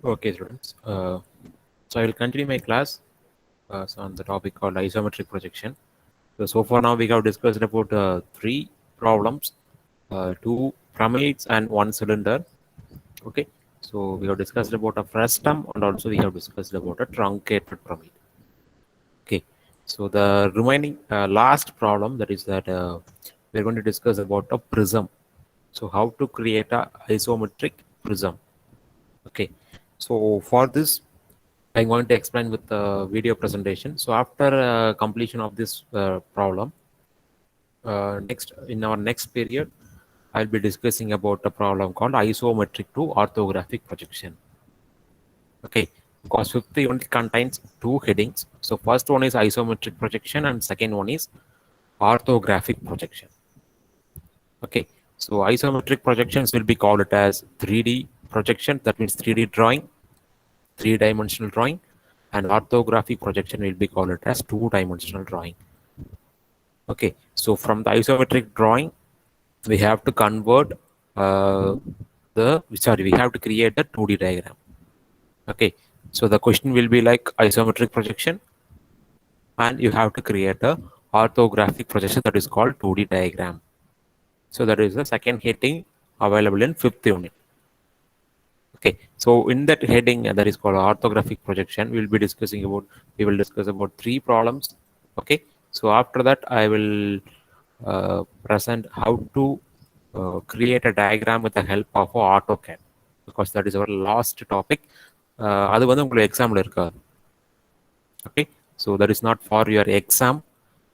Okay, students. So I will continue my class on the topic called isometric projection. So far now we have discussed about three problems, two pyramids and one cylinder. Okay. So we have discussed about a frustum and also we have discussed about a truncated pyramid. Okay. So the remaining last problem that is that we are going to discuss about a prism. So how to create a isometric prism. Okay. So for this I'm going to explain with the video presentation. So after completion of this problem, next in our next period, I'll be discussing about a problem called isometric to orthographic projection. Okay, because fifth unit contains two headings. So first one is isometric projection and second one is orthographic projection. Okay, so isometric projections will be called it as 3D projection. That means 3D drawing, three-dimensional drawing, and orthographic projection will be called as two-dimensional drawing. Okay, so from the isometric drawing, we have to convert uh, we have to create the 2D diagram. Okay, so the question will be like isometric projection, and you have to create a orthographic projection that is called 2D diagram. So that is the second heading available in fifth unit. Okay, so in that heading that is called orthographic projection, we will discuss about three problems. Okay, so after that I will present how to create a diagram with the help of AutoCAD, because that is our last topic. அது வந்து உங்களுக்கு எக்ஸாம்ல இருக்காது. Okay, so that is not for your exam,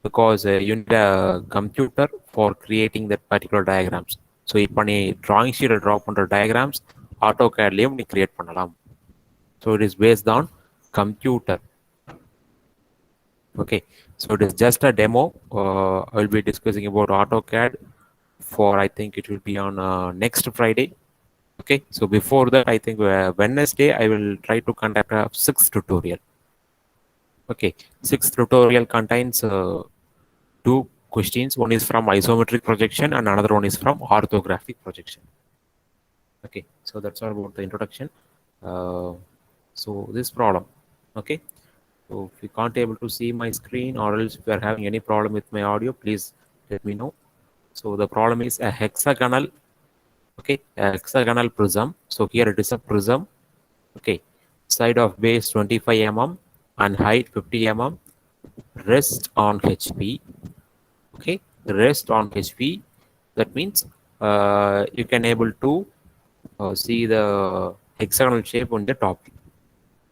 because you need a computer for creating that particular diagrams. So இப்போ நீ drawing sheet draw பண்ற diagrams AutoCAD-லயும் நீ create பண்ணலாம். So it is based on computer. Okay, so it is just a demo. I will be discussing about AutoCAD for, I think it will be on next Friday. Okay, so before that, I think Wednesday I will try to conduct a sixth tutorial. Okay, sixth tutorial contains two questions. One is from isometric projection and another one is from orthographic projection. Okay, so that's all about the introduction. So this problem. Okay, so if you can't able to see my screen, or else if you are having any problem with my audio, please let me know. So the problem is a hexagonal. Okay, a hexagonal prism. So here it is a prism. Okay, side of base 25 mm and height 50 mm. Rest on HP. Okay, rest on HP. That means you can able to see the hexagonal shape on the top,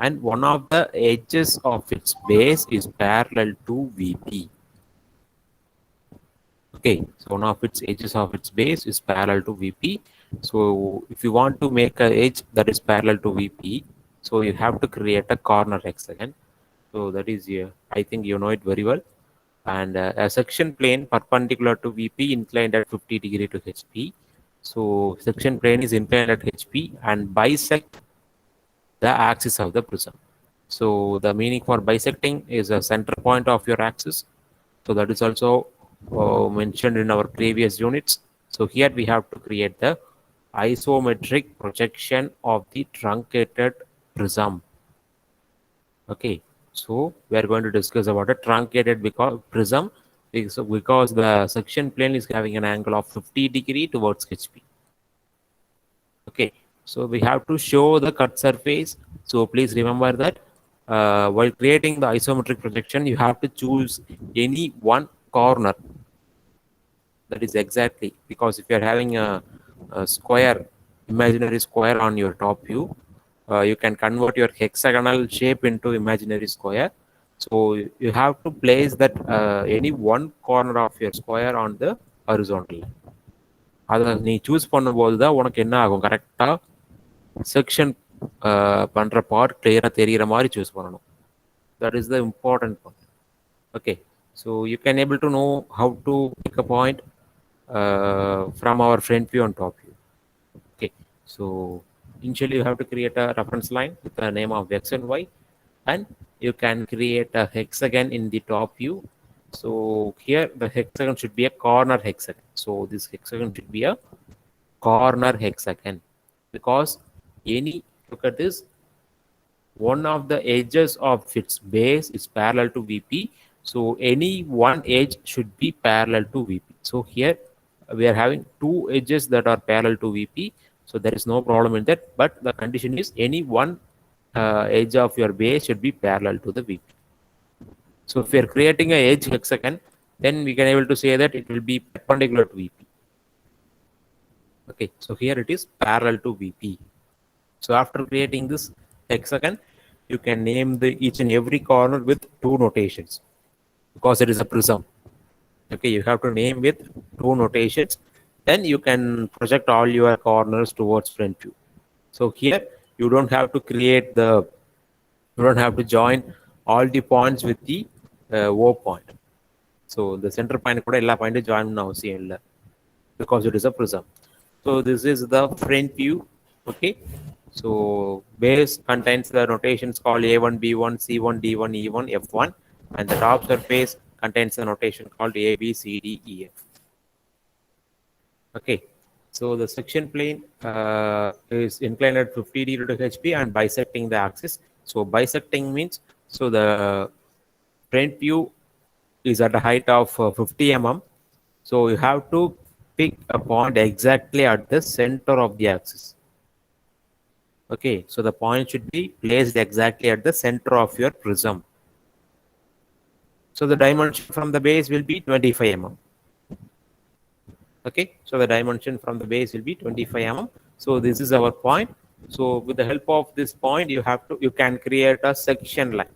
and one of the edges of its base is parallel to VP. Okay, so one of its edges of its base is parallel to VP. So if you want to make an edge that is parallel to VP, so you have to create a corner hexagon. So that is I think you know it very well. And a section plane perpendicular to VP inclined at 50 degree to HP. So section plane is inclined at HP and bisect the axis of the prism. So the meaning for bisecting is a center point of your axis. So that is also mentioned in our previous units. So here we have to create the isometric projection of the truncated prism. Okay, so we are going to discuss about a truncated prism because the section plane is having an angle of 50 degree towards HP. Okay, so we have to show the cut surface. So please remember that while creating the isometric projection, you have to choose any one corner. That is exactly, because if you are having a square, imaginary square on your top view, you can convert your hexagonal shape into imaginary square. So you have to place that any one corner of your square on the horizontal line. அதை நீ choose பண்ணும்போது தான் உனக்கு என்ன ஆகும், கரெக்டாக section பண்ணுற part கிளியராக தெரிகிற மாதிரி சூஸ் பண்ணணும். That is the important point. Okay, so you can able to know how to pick a point from our front view and top view. Okay, so initially you have to create a reference line with the name of x and y, and you can create a hexagon in the top view. So here the hexagon should be a corner hexagon. So this hexagon should be a corner hexagon, because look at this, one of the edges of its base is parallel to VP. So any one edge should be parallel to VP. So here we are having two edges that are parallel to VP. So there is no problem in that. But the condition is any one edge of your base should be parallel to the VP. So if we are creating a edge hexagon, then we can able to say that it will be perpendicular to VP. Okay, so here it is parallel to VP. So after creating this hexagon, you can name the each and every corner with two notations because it is a prism. Okay, you have to name with two notations. Then you can project all your corners towards front view. So here you don't have to create the, you don't have to join all the points with the O point. So the center point kuda ella point join now because it is a prism. So this is the front view. Okay. So base contains the notations called A1, B1, C1, D1, E1, F1, and the top surface contains the notation called A, B, C, D, E, F. Okay. So the section plane is inclined at 50 degree to HP and bisecting the axis. So bisecting means, so the front view is at a height of 50 mm. So you have to pick a point exactly at the center of the axis. Okay, so the point should be placed exactly at the center of your prism. So the dimension from the base will be 25 mm. Okay, so the dimension from the base will be 25 mm. So this is our point. So with the help of this point, you can create a section line.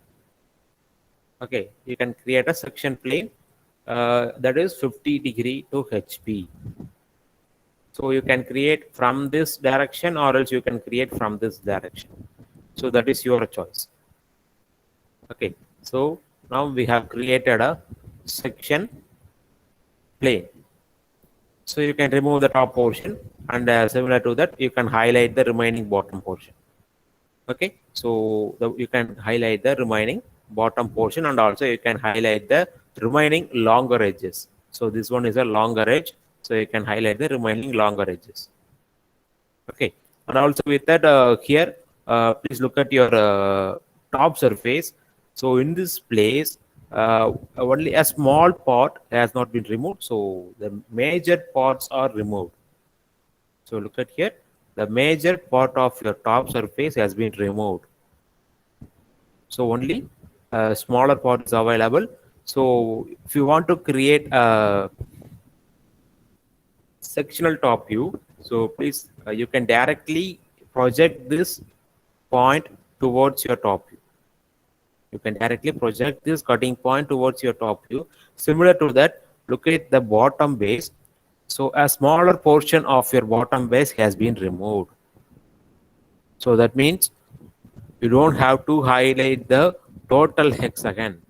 Okay, you can create a section plane that is 50 degree to HP. So you can create from this direction or else you can create from this direction. So that is your choice. Okay, so now we have created a section plane. So you can remove the top portion and similar to that, you can highlight the remaining bottom portion. Okay, so you can highlight the remaining bottom portion and also you can highlight the remaining longer edges. So this one is a longer edge. So you can highlight the remaining longer edges. Okay, and also with that here, please look at your top surface. So in this place, only a small part has not been removed. So the major parts are removed. So look at here, the major part of your top surface has been removed. So only a smaller part is available. So if you want to create a sectional top view, so please you can directly project this point towards your top view. You can directly project this cutting point towards your top view. Similar to that, look at the bottom base. So a smaller portion of your bottom base has been removed. So that means you don't have to highlight the total hexagon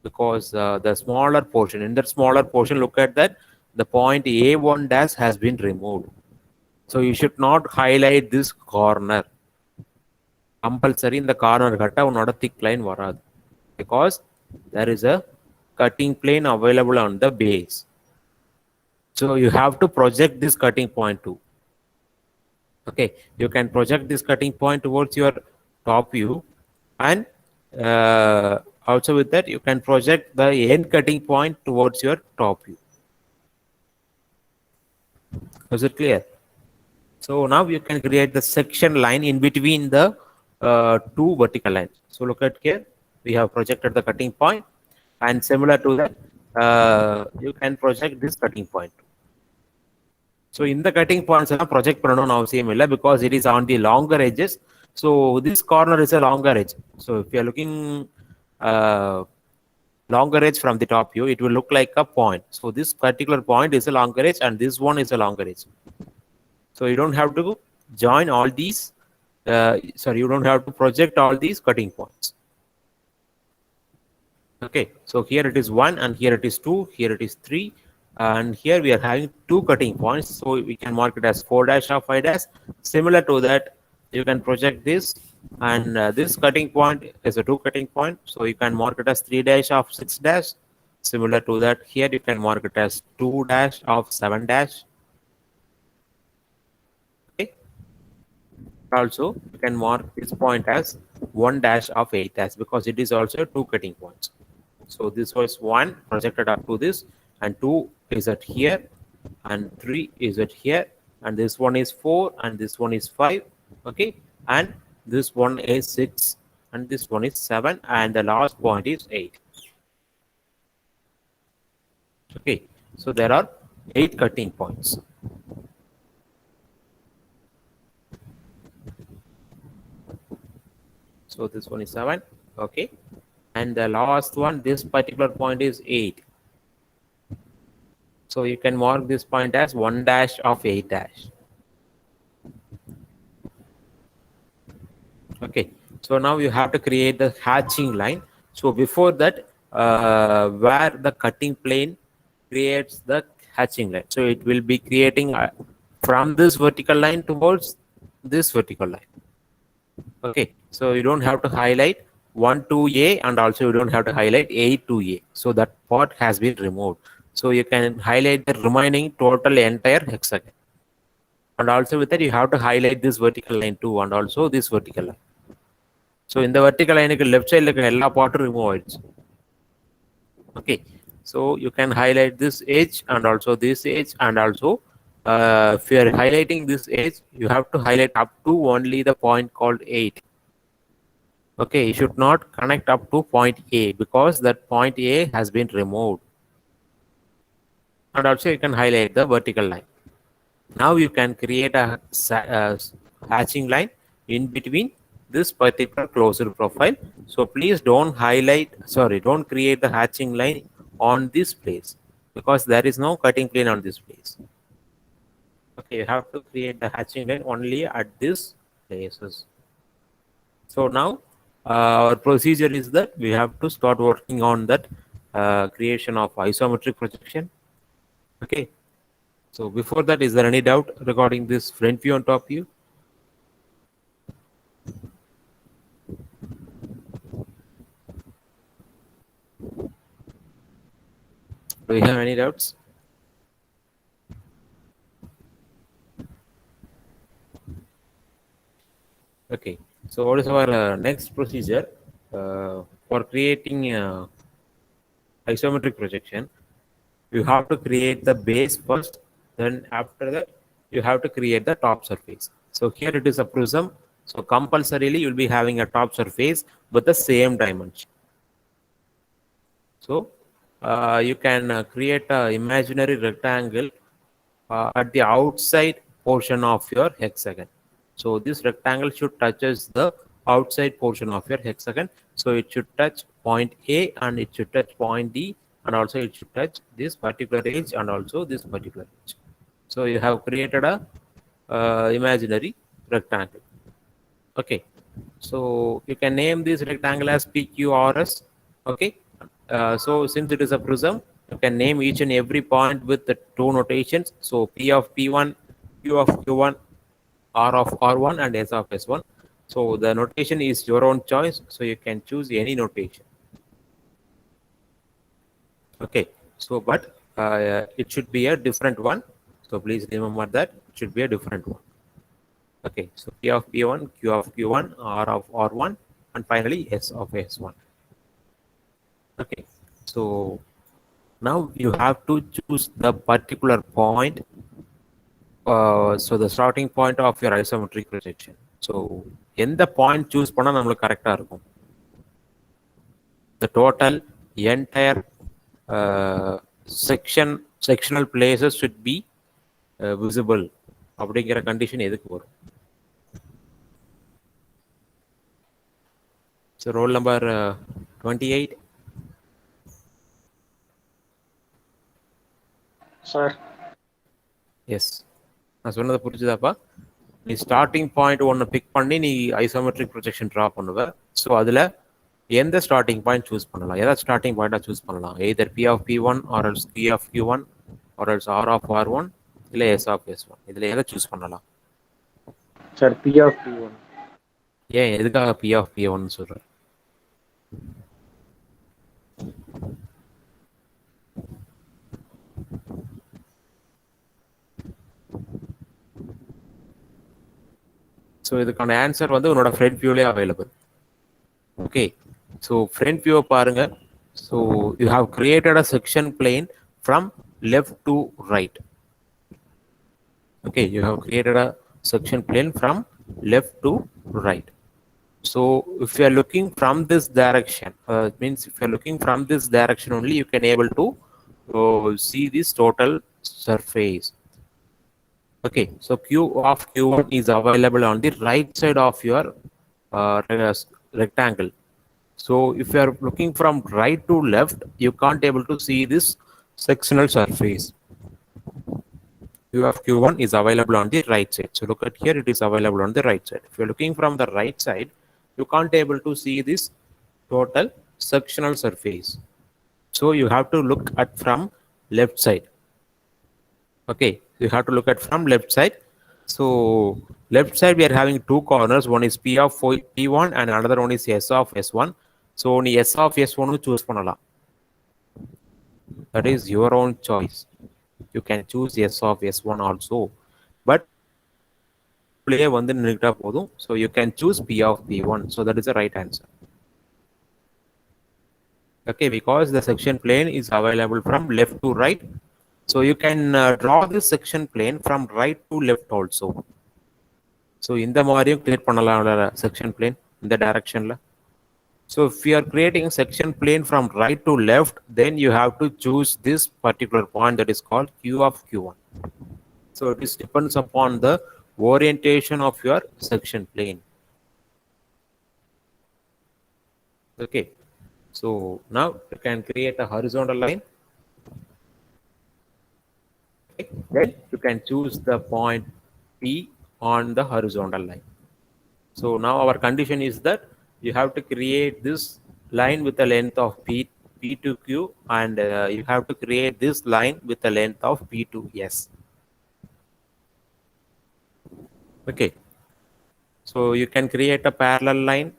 because the smaller portion, in that smaller portion, look at that, the point A1 dash has been removed. So you should not highlight this corner. Compulsory in the corner katta unoda thick line varadu because there is a cutting plane available on the base. So you have to project this cutting point too. Okay, you can project this cutting point towards your top view, and also with that you can project the end cutting point towards your top view. Is it clear? So now you can create the section line in between the two vertical lines. So look at here, we have projected the cutting point, and similar to that, you can project this cutting point. So in the cutting points, project பண்ணணும் அவசியம் இல்லை because it is on the longer edges. So this corner is a longer edge. So if you are looking longer edge from the top view, it will look like a point. So this particular point is a longer edge and this one is a longer edge. So you don't have to join all these, you don't have to project all these cutting points. Okay, so here it is 1 and here it is 2, here it is 3, and here we are having 2 cutting points. So we can mark it as 4 dash of 5 dash. Similar to that, you can project this, and this cutting point is a 2 cutting point. So you can mark it as 3 dash of 6 dash. Similar to that, here you can mark it as 2 dash of 7 dash. Okay. Also, you can mark this point as 1 dash of 8 dash because it is also two cutting points. So this was 1 projected up to this, and 2 is at here, and 3 is at here, and this one is 4, and this one is 5. Okay, and this one is 6, and this one is 7, and the last point is 8. Okay, so there are 8 cutting points. So this one is 7. Okay, and the last one, this particular point is 8. So you can mark this point as 1 dash of 8 dash. Okay, so now you have to create the hatching line. So before that, where the cutting plane creates the hatching line, so it will be creating from this vertical line towards this vertical line. Okay, so you don't have to highlight 1 to A, and also you don't have to highlight A to A. So that part has been removed. So you can highlight the remaining total entire hexagon. And also with that, you have to highlight this vertical line too, and also this vertical line. So in the vertical line, left side like எல்லா part remove ஆயிடுச்சு. Okay, so you can highlight this edge and also this edge, and also if you are highlighting this edge, you have to highlight up to only the point called 8. Okay, you should not connect up to point A because that point A has been removed. And also you can highlight the vertical line. Now you can create a hatching line in between this particular closed profile. So please don't don't create the hatching line on this place because there is no cutting plane on this place. Okay, you have to create the hatching line only at this places. So now our procedure is that we have to start working on that creation of isometric projection. Okay, so before that, is there any doubt regarding this front view and top view? Do you have any doubts? Okay, so what is our next procedure for creating isometric projection? You have to create the base first, then after that, you have to create the top surface. So here it is a prism. So compulsorily, you'll be having a top surface with the same dimension. So you can create an imaginary rectangle at the outside portion of your hexagon. So this rectangle should touches the outside portion of your hexagon. So it should touch point A, and it should touch point D, and also it should touch this particular edge and also this particular edge. So you have created a imaginary rectangle. Okay, so you can name this rectangle as PQRS. Okay, so since it is a prism, you can name each and every point with the two notations. So P of P1, Q of Q1, R of R1, and S of S1. So the notation is your own choice. So you can choose any notation. Okay, so but it should be a different one. So please remember that it should be a different one. Okay, so P of P1, Q of Q1, R of R1, and finally S of S1. Okay, so now you have to choose the particular point. So the starting point of your isometric projection. So எந்த point choose பண்ணா நம்மளுக்கு கரெக்டா இருக்கும்? The total entire sectional places should be visible. அப்படிங்கிற condition எதுக்கு வரும்? So roll number 28. Sir. Yes, நான் சொன்னதை புரிஞ்சுதாப்பா? நீ ஸ்டார்டிங் பாயிண்ட் ஒன்று பிக் பண்ணி நீ ஐசோமெட்ரிக் ப்ரொஜெக்ஷன் ட்ரா பண்ணுவ. ஸோ அதில் எந்த ஸ்டார்டிங் பாயிண்ட் சூஸ் பண்ணலாம்? ஏதாவது ஸ்டார்டிங் பாயிண்டாக சூஸ் பண்ணலாம். Either P of P one, or else P of Q one, or else R of R one, இல்லை எஸ் ஆஃப் எஸ் ஒன். இதில் எதை சூஸ் பண்ணலாம்? Sir P of P one. ஏன் எதுக்காக பி ஆஃப் பி ஒன்னு சொல்கிறேன்? So இதுக்கான answer வந்து உன்னோட ஃப்ரண்ட் வியூலே அவைலபிள். ஓகே, ஸோ ஃப்ரண்ட் வியூவை பாருங்க. So you have created a section plane from left to right. Okay, you have created a section plane from left to right. So if you are looking from this direction, it means if you are looking from this direction only, you can able to see this total surface. Okay, so q of q1 is available on the right side of your rectangle. So if you are looking from right to left, you can't able to see this sectional surface. Q of Q1 is available on the right side. So look at here, it is available on the right side. If you're looking from the right side, you can't able to see this total sectional surface. So you have to look at from left side. Okay, you have to look at from left side. So left side we are having two corners. One is P of P1 and another one is S of S1. So only S of S1 choose பண்ணலாம். That is your own choice. You can choose S of S1 also. But play வந்து நின்னுட்டா போதும். So you can choose P of P1. So that is the right answer. Okay, because the section plane is available from left to right. So you can draw this section plane from right to left also. So இந்த மாதிரியும் create பண்ணலாம் section plane in the directionல. So if you are creating section plane from right to left, then you have to choose this particular point that is called Q of Q1. So it is depends upon the orientation of your section plane. Okay, so now you can create a horizontal line. Okay. Then you can choose the point P on the horizontal line. So now our condition is that you have to create this line with a length of P to Q, and you have to create this line with a length of P to S. Okay, so you can create a parallel line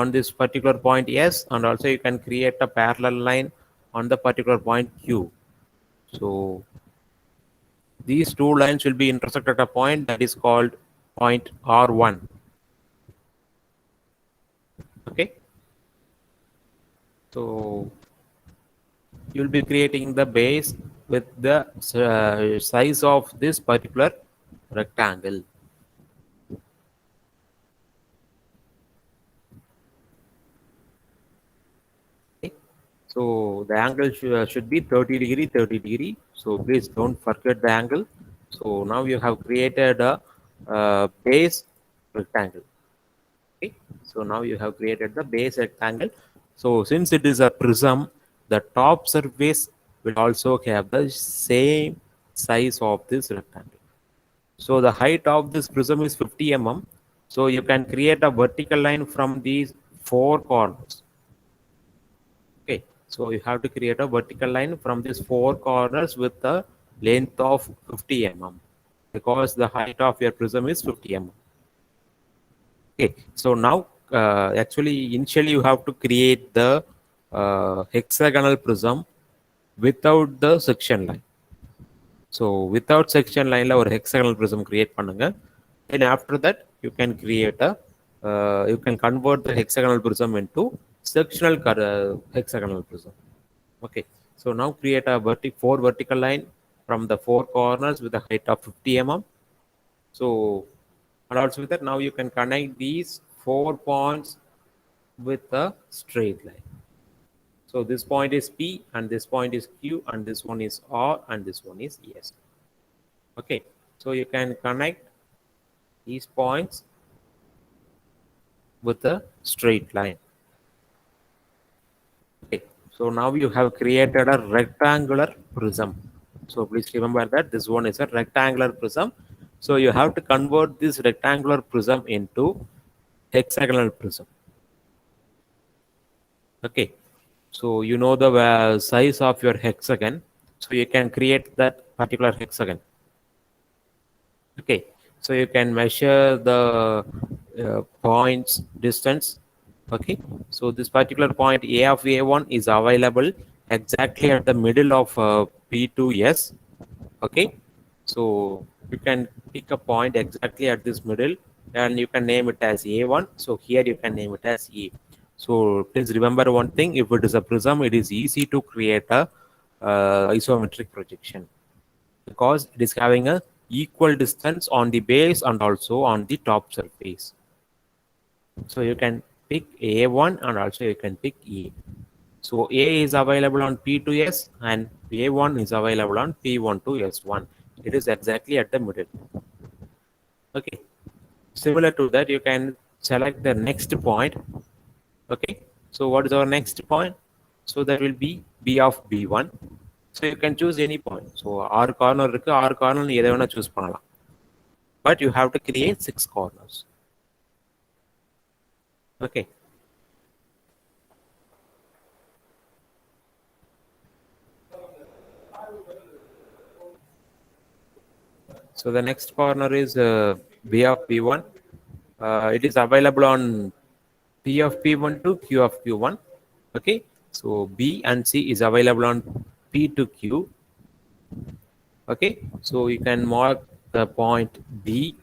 on this particular point S, and also you can create a parallel line on the particular point Q. So these two lines will be intersect at a point that is called point R1. Okay, so you'll be creating the base with the size of this particular rectangle. Okay. So the angle should be 30 degree, 30 degree. So please don't forget the angle. So now you have created a base rectangle. Okay. So now you have created the base rectangle. So since it is a prism, the top surface will also have the same size of this rectangle. So the height of this prism is 50 mm. So you can create a vertical line from these four corners. Okay, so you have to create a vertical line from these four corners with a length of 50 mm, because the height of your prism is 50 mm. Okay, so now actually initially you have to create the hexagonal prism without the section line. So without section line or hexagonal prism create பண்ணுங்க. Then after that you can create a you can convert the hexagonal prism into sectional hexagonal prism. Okay, so now create a four vertical line from the four corners with a height of 50 mm. So and also with that now you can connect these 4 points with a straight line. So this point is P and this point is Q and this one is R and this one is S. Okay, so you can connect these points with a straight line. Okay, so now you have created a rectangular prism. So please remember that this one is a rectangular prism. So you have to convert this rectangular prism into hexagonal prism. Okay, so you know the size of your hexagon, so you can create that particular hexagon. Okay, so you can measure the points distance. Okay, so this particular point A of A1 is available exactly at the middle of P to S. Okay, so you can pick a point exactly at this middle and you can name it as A1. So here you can name it as A. So please remember one thing: if it is a prism, it is easy to create a isometric projection because it is having a equal distance on the base and also on the top surface. So you can pick A1 and also you can pick A. So A is available on P2S and A1 is available on P1 to S1. It is exactly at the middle. Okay. Similar to that, you can select the next point. Okay. So what is our next point? So that will be B of B1. So you can choose any point. So R corner R corner எதை வேணா choose பண்ணலாம். But you have to create 6 corners. Okay. So the next corner is B of P1. It is available on P of P1 to Q of Q1. Okay. So B and C is available on P to Q. Okay. So you can mark the point B.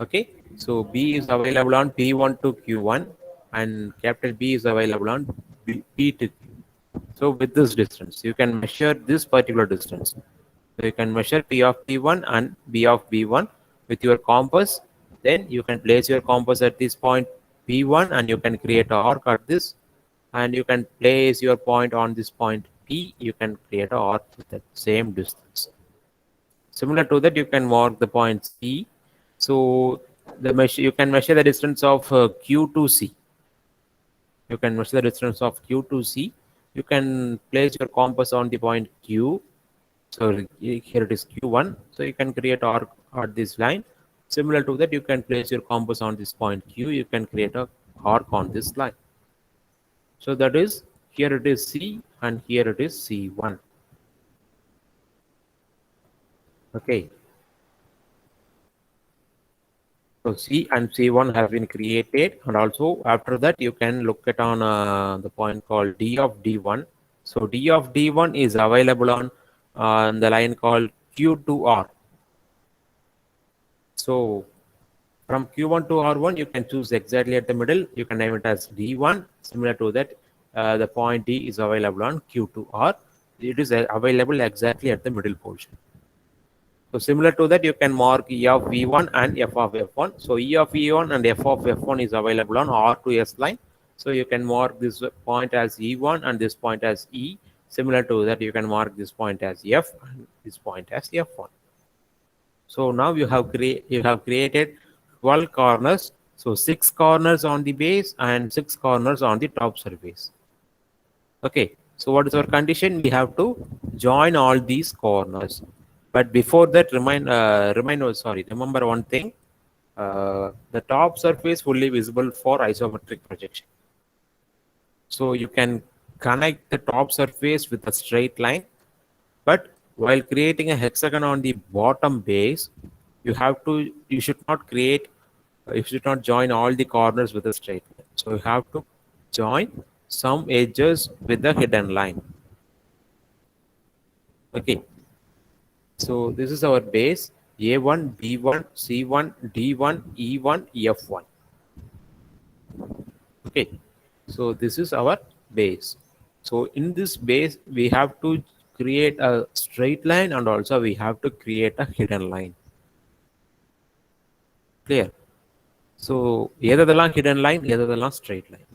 Okay. So B is available on P1 to Q1 and capital B is available on P to Q. So with this distance, you can measure this particular distance. So you can measure P of P1 and B of B1 with your compass. Then you can place your compass at this point P1 and you can create an arc at this. And you can place your point on this point P. You can create an arc with the same distance. Similar to that, you can mark the point C. So you can measure the distance of Q to C. You can measure the distance of Q to C. You can place your compass on the point Q. So here it is Q1. So you can create arc at this line. Similar to that, you can place your compass on this point Q. You can create a arc on this line. So that is, here it is C and here it is C1. Okay. So C and C1 have been created, and also after that you can look at on the point called D of D1. So D of D1 is available on the line called Q to R. So from Q1 to R1, you can choose exactly at the middle. You can name it as D1. Similar to that, the point D is available on Q to R. It is available exactly at the middle portion. So similar to that, you can mark E of V1 and F of F1. So E of E1 and F of F1 is available on R to S line. So you can mark this point as E1 and this point as E. Similar to that, you can mark this point as F and this point as F1. So now you have created 12 corners. So 6 corners on the base and 6 corners on the top surface. Okay. So what is our condition? We have to join all these corners. But before that, remember one thing. The top surface fully visible for isometric projection. So you can connect the top surface with a straight line, but while creating a hexagon on the bottom base, you should not join all the corners with a straight line. So you have to join some edges with the hidden line. Okay. So this is our base A1, B1, C1, D1, E1, F1. Okay. So this is our base. So in this base, we have to create a straight line and also we have to create a hidden line. Clear? So எதெல்லாம் hidden line, எதெல்லாம் straight line.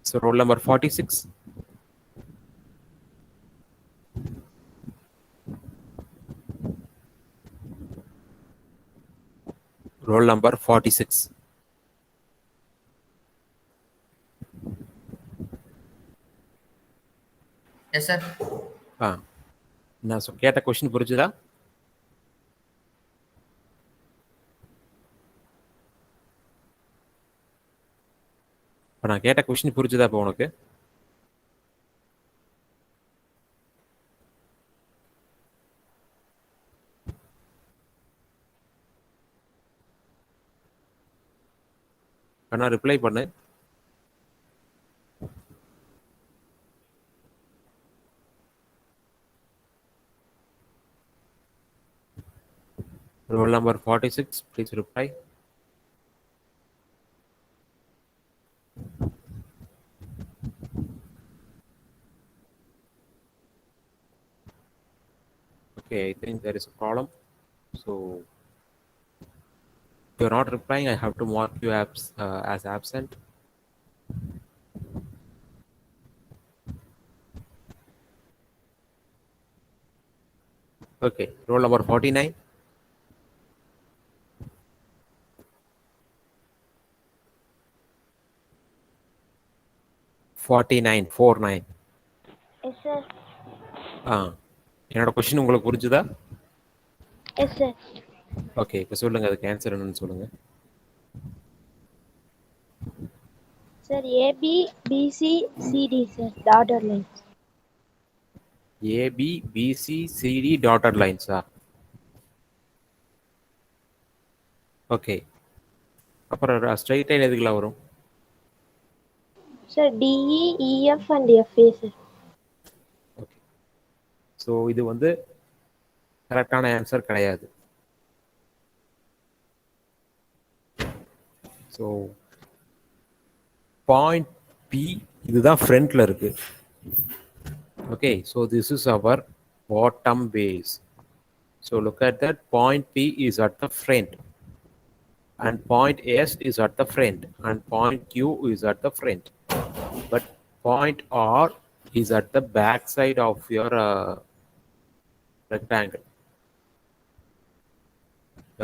So roll number 46. Roll number 46. Yes, sir. நான் கேட்ட question புரிஞ்சுதா? இப்போ நான் கேட்ட question புரிஞ்சுதா இப்போ உனக்கு? நான் ரிப்ளை பண்ணு. Roll number 46, please reply. Okay, I think there is a problem. So if you're not replying, I have to mark you as absent. Okay, roll number 49. 49, 49. Yes, sir. ஆ என்னோட கொஸ்டின் உங்களுக்கு புரிஞ்சுதா? Yes, sir. Okay, இப்போ சொல்லுங்க, அதுக்கு answer என்னன்னு சொல்லுங்க. Sir, AB, BC, CD, sir. Dotted lines. A B B C C D dotted லைன்ஸா? Okay, அப்புறம் ஸ்ட்ரைட் லைன் எதுக்குலாம் வரும்? Sir, DE, EF and FA, sir. Okay, so இது வந்து கரெக்டான ஆன்சர் கிடையாது. ஸோ பாயிண்ட் பி இதுதான் ஃப்ரண்ட்ல இருக்கு. Okay, so this is our bottom base. So look at that, point P is at the front and point S is at the front and point Q is at the front, but point R is at the back side of your rectangle.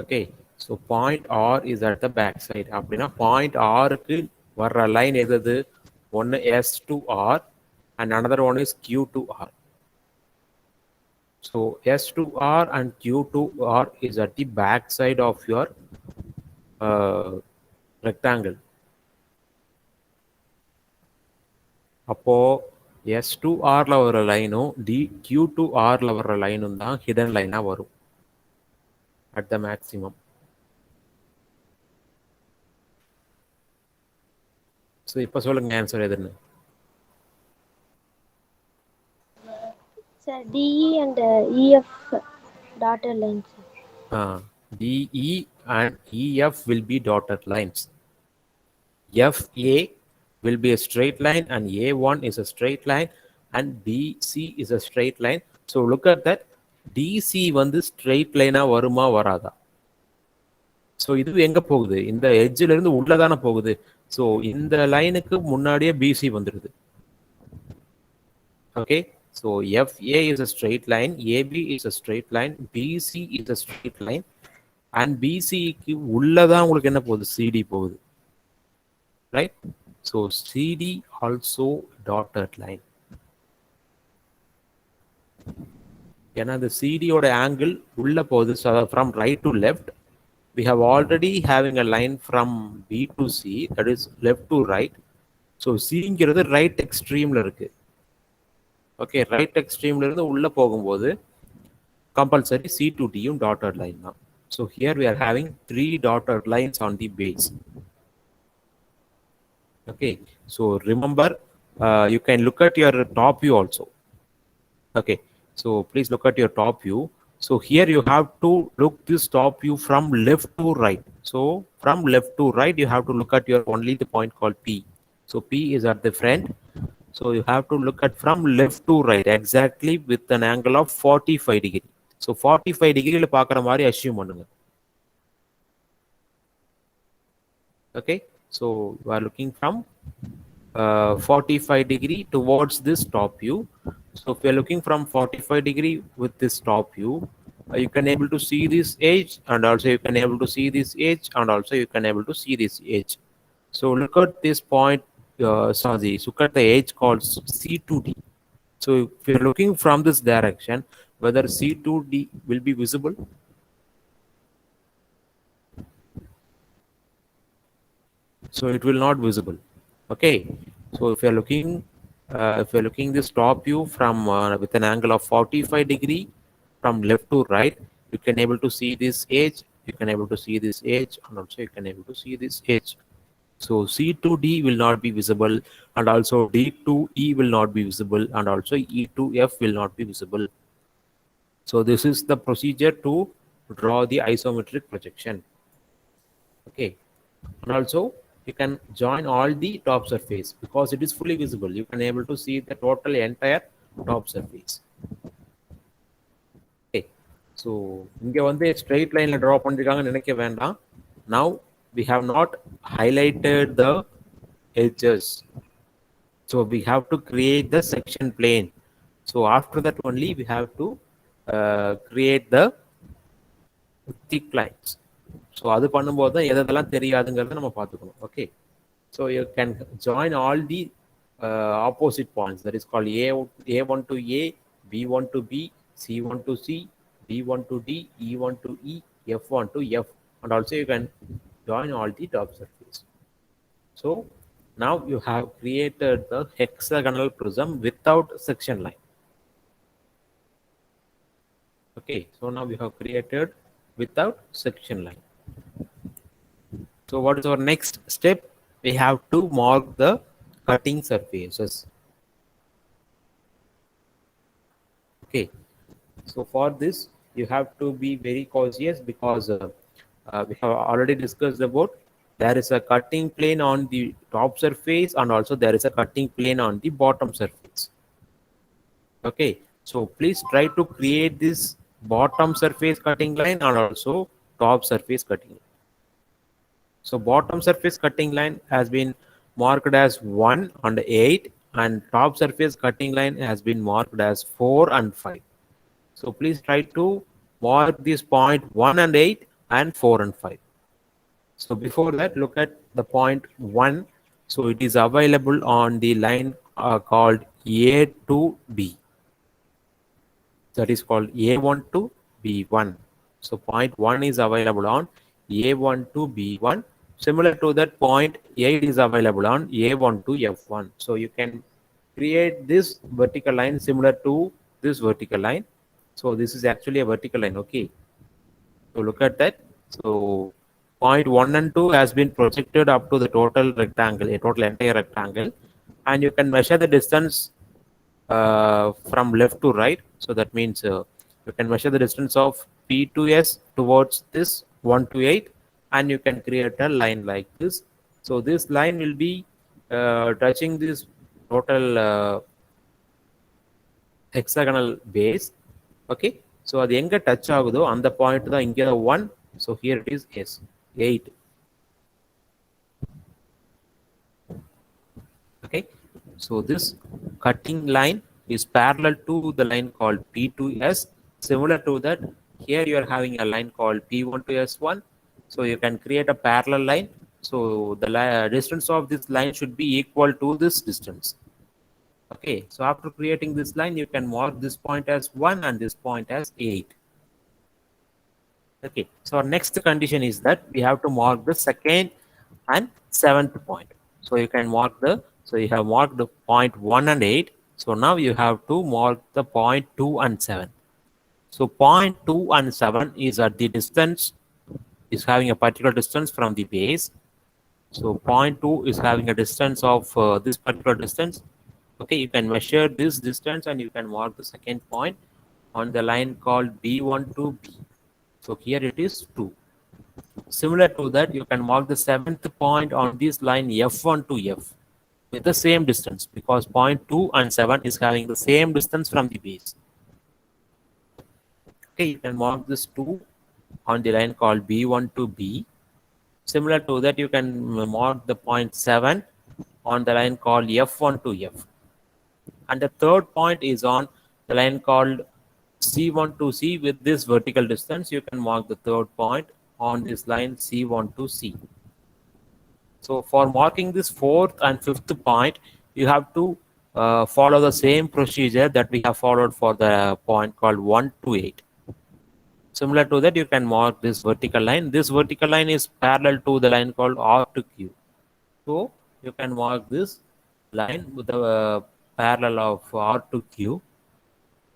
Okay, so point R is at the back side. அப்படின்னா point R க்கு வர்ற line எது? ஒன்று S to R and another one is Q to R. So S to R and Q to R is at the back side of your rectangle. அப்போ S to ஆர்ல வர லைனும் Q to ஆர்ல வர லைனும் தான் hidden லைனா வரும் at the maximum. So இப்போ சொல்லுங்க ஆன்சர் எதுன்னு. Sir, DE and EF dotted lines, sir. DE and EF will be dotted lines. FA will be a straight line and A1 is a straight line and BC is a straight line. So look at that, DC வந்து straight லைனா வருமா வராதா? So இது எங்க போகுது? இந்த எட்ஜ்ல இருந்து உள்ளதானே போகுது. ஸோ இந்த லைனுக்கு முன்னாடியே பிசி வந்துடுது. Okay, so FA is a straight line, AB is a straight line, PC is a straight line and பிசிக்கு உள்ளதான் உங்களுக்கு என்ன போகுது? சிடி போகுது, right? So CD also dotted line. ஏன்னா இந்த சிடியோட ஆங்கிள் உள்ள போகுது. So from right to left we have already having a line from B to C, that is left to right. So C ங்கிறது right extremeல இருக்கு. Okay, right எக்ஸ்ட்ரீம்ல இருந்து உள்ள போகும்போது கம்பல்சரி C to D யும் dotted line தான். So here we are having 3 dotted lines on the base. Okay, so remember, you can look at your top view also. Okay, so please look at your top view. So here you have to look this top view from left to right. So from left to right, you have to look at your only the point called P. So P is at the front. So you have to look at from left to right exactly with an angle of 45 degree. So 45 degree பார்க்குற மாதிரி assume பண்ணுங்க. Okay, so you are looking from 45 degree towards this top view. So if you are looking from 45 degree with this top view, you can able to see this edge and also you can able to see this edge and also you can able to see this edge. So look at this point, sorry, look at the edge called C2D. So if you're looking from this direction, whether C2D will be visible? So it will not visible. Okay, so if you're looking this top view from with an angle of 45 degree from left to right, you can able to see this edge, you can able to see this edge and also you can able to see this edge. So C to D will not be visible and also D to E will not be visible and also E to F will not be visible. So this is the procedure to draw the isometric projection. Okay, and also you can join all the top surface because it is fully visible. You can able to see the total entire top surface. Okay, so இங்கே வந்து straight லைனில் draw பண்ணிருக்காங்கன்னு நினைக்க வேண்டாம். Now we have not highlighted the edges, so we have to create the section plane. So after that only we have to create the thick lines. So அது பண்ணும்போது தான் எதெல்லாம் தெரியாதுங்கிறத நம்ம பார்த்துக்கணும். Okay, so you can join all the opposite points, that is called A1 to A, B1 to B, C1 to C, D1 to D, E1 to E, F1 to F, and also you can join all the top surface. So now you have created the hexagonal prism without section line. Okay, so now we have created without section line. So what is our next step? We have to mark the cutting surfaces. Okay, so for this you have to be very cautious, because we have already discussed about there is a cutting plane on the top surface and also there is a cutting plane on the bottom surface. Okay, so please try to create this bottom surface cutting line and also top surface cutting line. So bottom surface cutting line has been marked as 1 and 8, and top surface cutting line has been marked as 4 and 5. So please try to mark this point 1 and 8 and 4 and 5. So before that, look at the point 1. So it is available on the line called A to B. That is called A1 to B1. So point 1 is available on A1 to B1. Similar to that, point 8 is available on A1 to F1. So you can create this vertical line similar to this vertical line. So this is actually a vertical line. Okay, so look at that. So point 1 and 2 has been projected up to the total rectangle, a total entire rectangle, and you can measure the distance from left to right. So that means you can measure the distance of P to S towards this 1 to 8, and you can create a line like this. So this line will be touching this total hexagonal base. Okay, so அது எங்க touch ஆகுதோ அந்த point தான் இங்க 1. So here it is S 8. Okay, so this cutting line is parallel to the line called P to S. Similar to that, here you are having a line called P1 to S1. So you can create a parallel line. So the distance of this line should be equal to this distance. Okay, so after creating this line, you can mark this point as 1 and this point as 8. Okay, so our next condition is that we have to mark the second and seventh point. So you can mark so you have marked the point 1 and 8. So now you have to mark the point 2 and 7. So point 2 and 7 is at the distance, is having a particular distance from the base. So point 2 is having a distance of this particular distance. Okay, you can measure this distance and you can mark the second point on the line called B1 to B. So here it is 2. Similar to that, you can mark the seventh point on this line F1 to F with the same distance, because point 2 and 7 is having the same distance from the base. Okay, you can mark this 2 on the line called B1 to B. Similar to that, you can mark the point 7 on the line called F1 to F. And the third point is on the line called C1 to C with this vertical distance. You can mark the third point on this line C1 to C. So for marking this fourth and fifth point, you have to follow the same procedure that we have followed for the point called 1 to 8. Similar to that, you can mark this vertical line. This vertical line is parallel to the line called R to Q. So you can mark this line with the parallel of R to Q.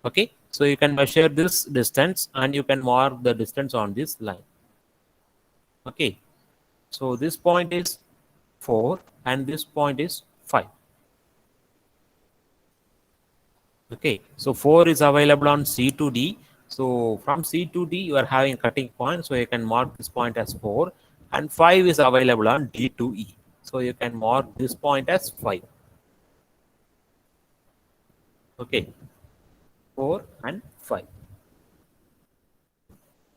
Okay, so you can measure this distance and you can mark the distance on this line. Okay, so this point is 4 and this point is 5. Okay, so 4 is available on C to D. So from C to D, you are having cutting point. So you can mark this point as 4, and 5 is available on D to E. So you can mark this point as 5. Okay, 4 and 5.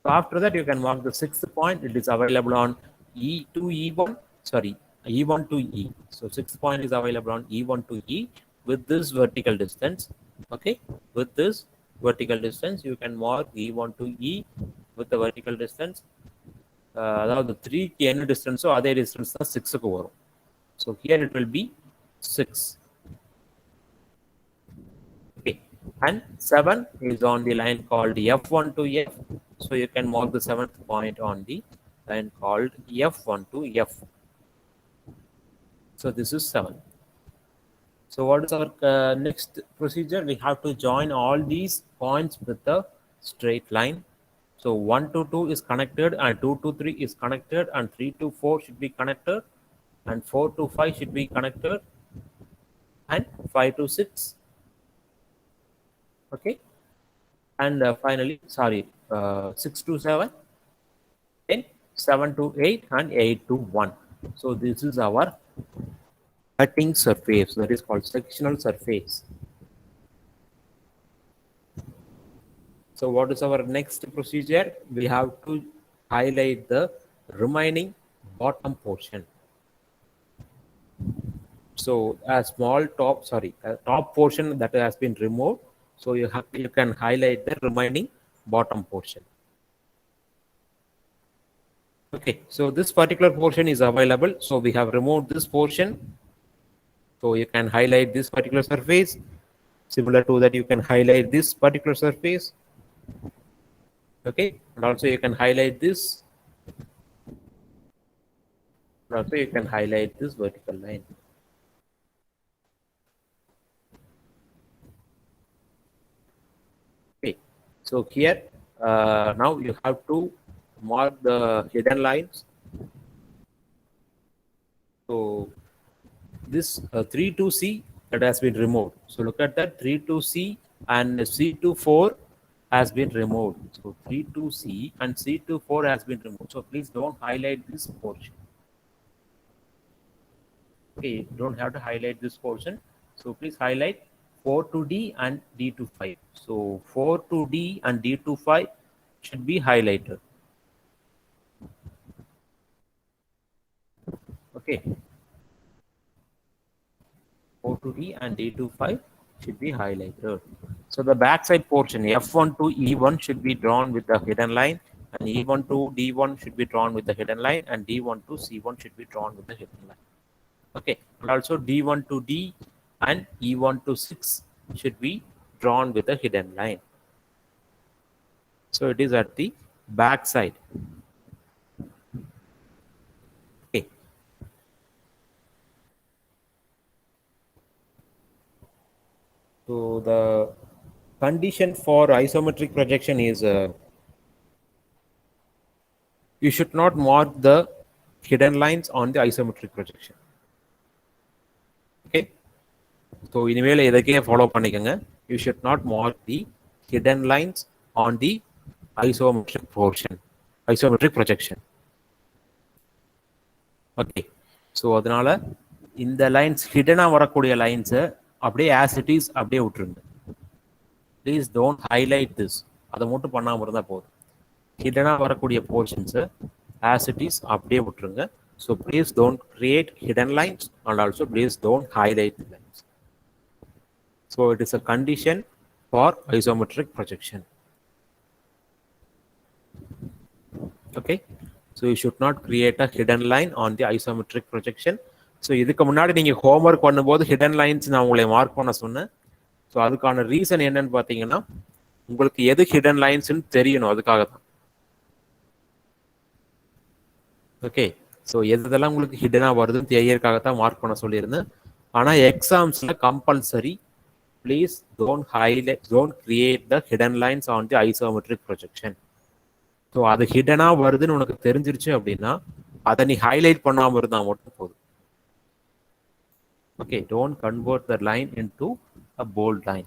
So after that, you can mark the sixth point. It is available on E to E1, sorry, E1 to E. So sixth point is available on E1 to E with this vertical distance. Okay, with this vertical distance, you can mark E1 to E with the vertical distance. அதாவது 3க்கு என்ன டிஸ்டன்ஸோ அதே distance தான் 6க்கு வரும். So here it will be 6. Okay, and 7 is on the line called F1 to F. So you can mark the 7th point on the line called F1 to F. So this is 7. So what is our next procedure? We have to join all these points with a straight line. So 1 to 2 is connected, and 2 to 3 is connected, and 3 to 4 should be connected, and 4 to 5 should be connected, and 5 to 6. Okay, and finally, sorry, 6 to 7, then 7 to 8, and 8 to 1. So this is our cutting surface, that is called sectional surface. So what is our next procedure? We have to highlight the remaining bottom portion. So a small top, sorry, a top portion that has been removed. So you can highlight the remaining bottom portion. Okay, so this particular portion is available. So we have removed this portion. So you can highlight this particular surface. Similar to that, you can highlight this particular surface. Okay, and also you can highlight this. And also you can highlight this vertical line. Okay, so here now you have to mark the hidden lines. So this 3 to C that has been removed. So look at that, 3 to C and C to 4 has been removed. So 3 to C and C to 4 has been removed. So please don't highlight this portion. Okay, you don't have to highlight this portion. So please highlight 4 to D and D to 5. So 4 to D and D to 5 should be highlighted. Okay, 4 to D and D to 5 should be highlighted. So the backside portion F1 to E1 should be drawn with the hidden line, and E1 to D1 should be drawn with the hidden line, and D1 to C1 should be drawn with the hidden line. Okay, and also D1 to D and E1 to 6 should be drawn with a hidden line. So it is at the back side. Okay. So the condition for isometric projection is you should not mark the hidden lines on the isometric projection. Okay, so இனிமேல் இதற்கே follow பண்ணிக்கங்க. You should not mark the hidden lines on the isometric portion, isometric projection. Okay, so அதனால இந்த lines ஹிடனா வரக்கூடிய lines அப்படியே as it is அப்படியே விட்டுருங்க. Please don't highlight this. அதை மட்டும் பண்ணாம இருந்தா போதும். ஹிடனா வரக்கூடிய போர்ஷன்ஸ் as it is அப்படியே விட்டுருங்க. So please don't create hidden lines, and also please don't highlight the lines. So it is a condition for isometric projection. Okay, so you should not create a hidden line on the isometric projection. So இதுக்கு முன்னாடி நீங்க homework பண்ணும்போது hidden lines நான் உங்களை mark பண்ண சொன்னேன். So அதுக்கான reason என்னன்னு பார்த்தீங்கன்னா உங்களுக்கு எது ஹிடன் லைன்ஸ்ன்னு தெரியணும், அதுக்காக தான். ஓகே, ஸோ எதெல்லாம் உங்களுக்கு ஹிடனாக வருதுன்னு தெரியறதுக்காகத்தான் மார்க் பண்ண சொல்லியிருந்தேன். ஆனால் எக்ஸாம்ஸில் compulsory please don't create the hidden lines on the isometric projection. So அது ஹிடனாக வருதுன்னு உனக்கு தெரிஞ்சிருச்சு அப்படின்னா அதை நீ ஹைலைட் பண்ணாமல் இருந்தால் மட்டும் போதும். Okay, don't convert the line into a bold line.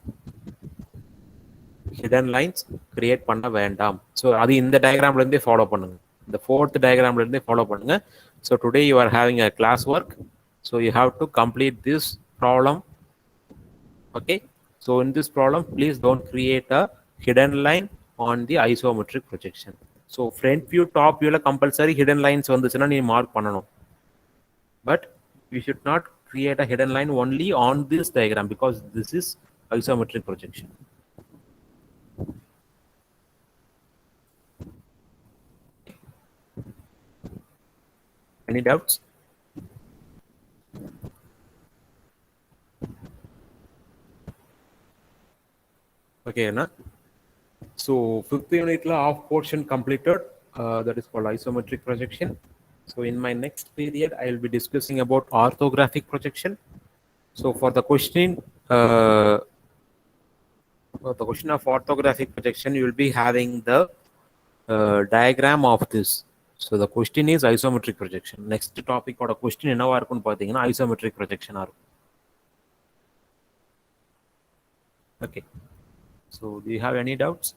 Hidden lines create பண்ண வேண்டாம். ஸோ அது இந்த டயக்ராம்ல இருந்தே ஃபாலோ பண்ணுங்க, இந்த ஃபோர்த் டயக்ராம்ல இருந்தே ஃபாலோ பண்ணுங்க. So today you are having a class work, so you have to complete this problem. Okay, so in this problem please don't create a hidden line on the isometric projection. So front view top வியூவில் compulsory hidden lines வந்துச்சுன்னா நீ mark பண்ணணும். But we should not create a hidden line only on this diagram because this is isometric projection. Any doubts? Okay, na? So fifth unit half portion completed. That is called isometric projection. So in my next period, I will be discussing about orthographic projection. So for the question of orthographic projection, you will be having the diagram of this. So the question is isometric projection. Next topic or a question என்னவா இருக்கும்னு பாத்தீங்கன்னா isometric projection இருக்கும். Okay. So do you have any doubts?